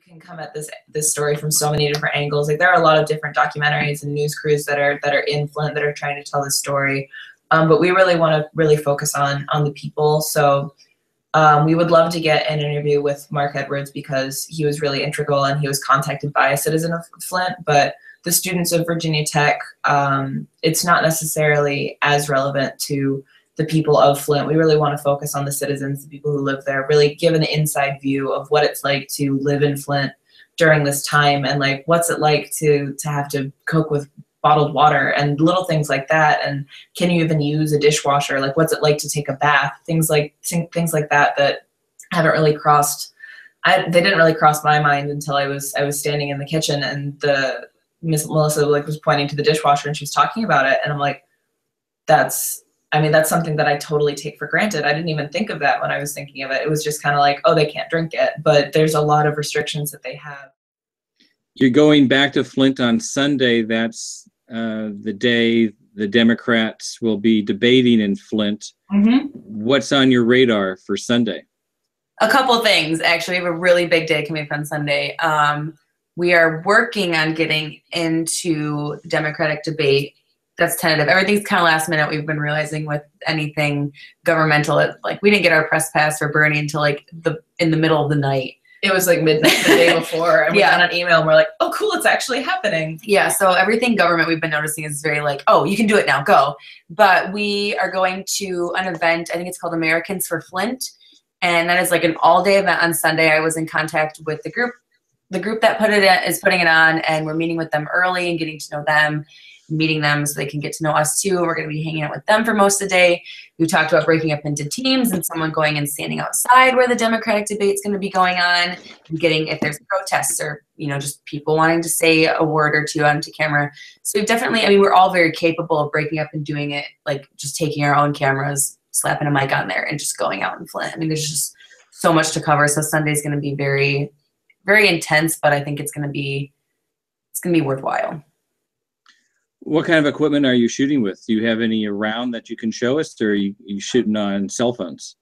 can come at this story from so many different angles. Like there are a lot of different documentaries and news crews that are in Flint that are trying to tell this story. But we really want to really focus on the people. So we would love to get an interview with Mark Edwards because he was really integral and he was contacted by a citizen of Flint. But the students of Virginia Tech, it's not necessarily as relevant to the people of Flint. We really want to focus on the citizens, the people who live there, really give an inside view of what it's like to live in Flint during this time and like what's it like to have to cook with bottled water and little things like that. And can you even use a dishwasher? Like what's it like to take a bath? Things like that haven't really crossed. They didn't really cross my mind until I was standing in the kitchen and the Miss Melissa like was pointing to the dishwasher and she was talking about it. And I'm like, that's something that I totally take for granted. I didn't even think of that when I was thinking of it. It was just kind of like, oh, they can't drink it. But there's a lot of restrictions that they have. You're going back to Flint on Sunday. That's the day the Democrats will be debating in Flint. Mm-hmm. What's on your radar for Sunday? A couple things, actually. We have a really big day coming up on Sunday. We are working on getting into the Democratic debate. That's tentative. Everything's kind of last minute. We've been realizing with anything governmental, like we didn't get our press pass for Bernie until like in the middle of the night. It was like midnight the day before, and we got an email and we're like, oh cool, it's actually happening. Yeah, so everything government we've been noticing is very like, oh, you can do it now, go. But we are going to an event, I think it's called Americans for Flint, and that is like an all-day event on Sunday. I was in contact with the group that is putting it on, and we're meeting with them early and getting to know them, meeting them so they can get to know us too. We're going to be hanging out with them for most of the day. We talked about breaking up into teams and someone going and standing outside where the Democratic debate's going to be going on and getting, if there's protests or, just people wanting to say a word or two onto camera. So we've definitely, we're all very capable of breaking up and doing it, like just taking our own cameras, slapping a mic on there and just going out in Flint. There's just so much to cover. So Sunday's going to be very, very intense, but I think it's going to be worthwhile. What kind of equipment are you shooting with? Do you have any around that you can show us, or are you shooting on cell phones?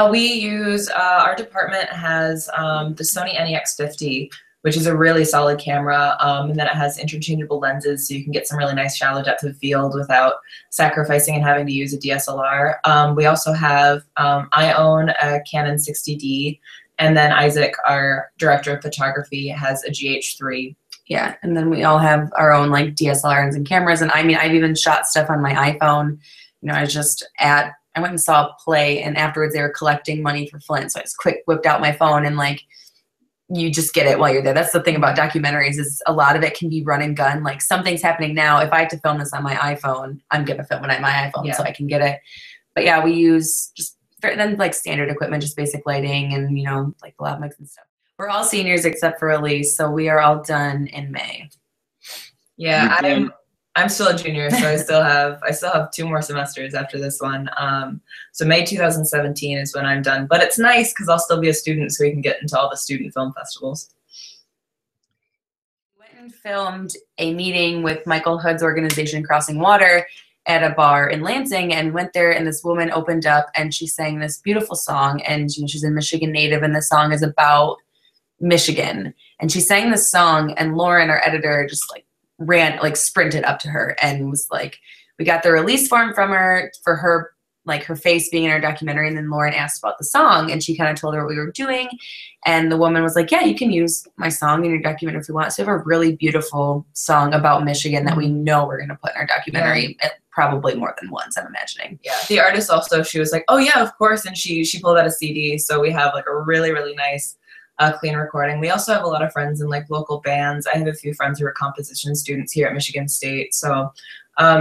We use, our department has the Sony NEX50, which is a really solid camera, and then it has interchangeable lenses, so you can get some really nice shallow depth of field without sacrificing and having to use a DSLR. We also have, I own a Canon 60D, and then Isaac, our director of photography, has a GH3. Yeah, and then we all have our own like DSLRs and cameras, and I've even shot stuff on my iPhone. I went and saw a play, and afterwards they were collecting money for Flint, so I just quick whipped out my phone, and like you just get it while you're there. That's the thing about documentaries, is a lot of it can be run and gun. Like something's happening now. If I had to film this on my iPhone, I'm gonna film it on my iPhone so I can get it. But yeah, we use just then like standard equipment, just basic lighting and like lav mics and stuff. We're all seniors except for Elise, so we are all done in May. Yeah, I'm still a junior, so I still have 2 more semesters after this one. So May 2017 is when I'm done, but it's nice because I'll still be a student, so we can get into all the student film festivals. We went and filmed a meeting with Michael Hood's organization, Crossing Water, at a bar in Lansing, and went there, and this woman opened up and she sang this beautiful song, and she's a Michigan native, and the song is about Michigan, and she sang this song, and Lauren, our editor, just sprinted up to her and was like, we got the release form from her for her, like her face being in our documentary, and then Lauren asked about the song, and she kind of told her what we were doing, and the woman was like, yeah, you can use my song in your documentary if you want. So we have a really beautiful song about Michigan that we know we're going to put in our documentary, probably more than once, I'm imagining. Yeah, the artist also, she was like, oh yeah, of course, and she pulled out a CD, so we have like a really, really nice clean recording. We also have a lot of friends in like local bands. I have a few friends who are composition students here at Michigan State. So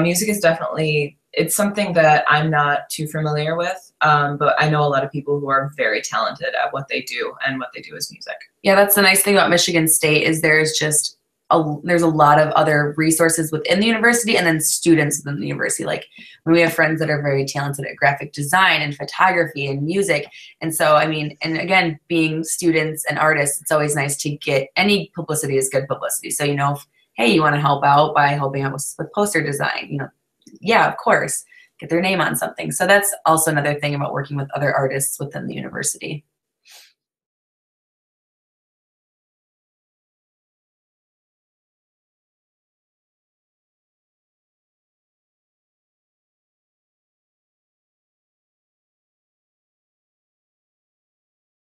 music is definitely, it's something that I'm not too familiar with, but I know a lot of people who are very talented at what they do, and what they do is music. Yeah, that's the nice thing about Michigan State, is there's a lot of other resources within the university, and then students within the university. Like when we have friends that are very talented at graphic design and photography and music. And so, and again, being students and artists, it's always nice to get, any publicity is good publicity. So, hey, you want to help out by helping out with poster design, yeah, of course, get their name on something. So that's also another thing about working with other artists within the university.